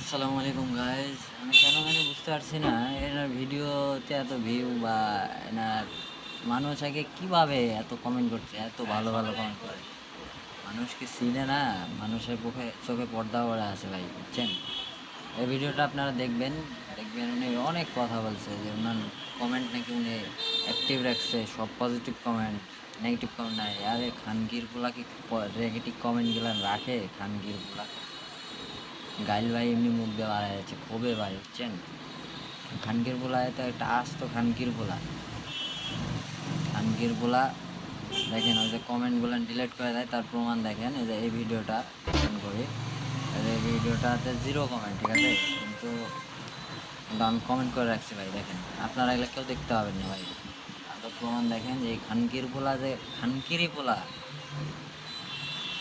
আসসালামু আলাইকুম গাইজ। আমি কেন জানি বুঝতে পারছি না এনার ভিডিওতে এত ভিউ বা এনার মানুষ আগে কীভাবে এত কমেন্ট করছে, এত ভালো ভালো কমেন্ট করে। মানুষকে চিনে না, মানুষের চোখে পর্দা পড়ে আছে ভাই, বুঝছেন? এই ভিডিওটা আপনারা দেখবেন, উনি অনেক কথা বলছে যে ওনার কমেন্ট নাকি উনি অ্যাক্টিভ রাখছে, সব পজিটিভ কমেন্ট, নেগেটিভ কমেন্ট নাই। আরে খানকিরগুলা কি নেগেটিভ কমেন্টগুলো রাখে? খানকিরগুলা গাইল ভাই এমনি মুখ দিয়ে বাড়ায় যাচ্ছে ক্ষোভে ভাই, বুঝছেন? খানকির পোলায় তো একটা আস্ত খানকির পোলা। খানকির পোলা দেখেন, ওই যে কমেন্টগুলো ডিলিট করে দেয়, তার প্রমাণ দেখেন। এই যে এই ভিডিওটা ওপেন করি, এই ভিডিওটাতে জিরো কমেন্ট, ঠিক আছে, কিন্তু আমি কমেন্ট করে রাখছি ভাই। দেখেন, আপনারা এগুলো কেউ দেখতে পাবেন না ভাই। তো প্রমাণ দেখেন যে এই খানকির পোলা, যে খানকিরই পোলা,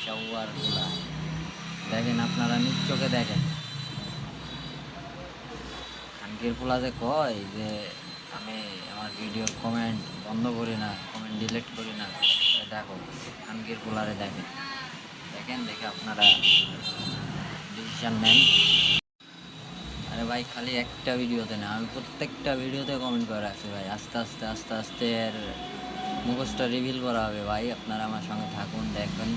শাওয়ার পোলা, দেখেন আপনারা নিজ চোখে দেখেন। খানকির পোলা যে কয় যে আমি আমার ভিডিওর কমেন্ট বন্ধ করি না, কমেন্ট ডিলিট করি না, দেখো খানকির পোলারে দেখেন। দেখেন, দেখে আপনারা ডিসিশান নেন। আরে ভাই, খালি একটা ভিডিওতে না, আমি প্রত্যেকটা ভিডিওতে কমেন্ট করে রাখছি ভাই। আস্তে আস্তে আস্তে আস্তে এর মুখোশটা রিভিল করা হবে ভাই। আপনারা আমার সঙ্গে থাকুন, দেখবেন।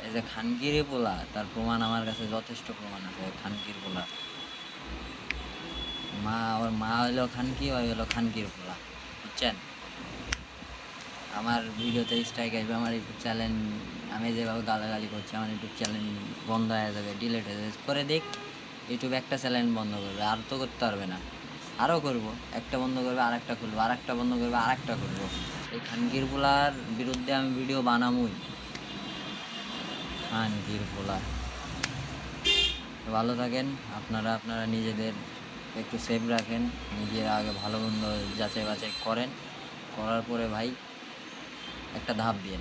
এই যে খানকিরি পোলা, তার প্রমাণ আমার কাছে যথেষ্ট প্রমাণ আছে। খানকির পোলা ওর মা হইলো খানকি, ওই হলো খানকির পোলা, বুঝছেন? আমার ভিডিওতে স্ট্রাইক আসবে, আমার ইউটিউব চ্যানেল, আমি যেভাবে গালাগালি করছি, আমার ইউটিউব চ্যানেল বন্ধ হয়ে যাবে, ডিলিট হয়ে যাবে। করে দেখ, ইউটিউব একটা চ্যানেল বন্ধ করবে, আর তো করতে পারবে না। আরও করবো, একটা বন্ধ করবে আর একটা খুলবো, আর একটা বন্ধ করবে আর একটা করবো। এই খানকির পোলার বিরুদ্ধে আমি ভিডিও বানামই। খানকির পোলা, ভালো থাকেন আপনারা। আপনারা নিজেদের একটু সেভ রাখেন, নিজেরা আগে ভালো মন্দ যাচাই বাছাই করেন। করার পরে ভাই একটা ধাপ দিন।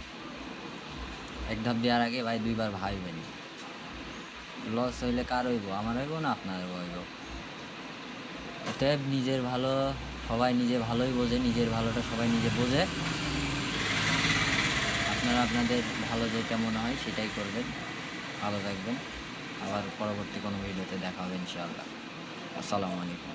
এক ধাপ দেওয়ার আগে ভাই দুইবার ভাববেন। লস হইলে কার হইব? আমার হইব না আপনার হইব? অতএব নিজের ভালো সবাই নিজে ভালোই বোঝে, নিজের ভালোটা সবাই নিজে বোঝে। আপনারা আপনাদের ভালো যেটা মনে হয় সেটাই করবেন। ভালো থাকবেন। আবার পরবর্তী কোনো ভিডিওতে দেখা হবে ইনশাআল্লাহ। আসসালামু আলাইকুম।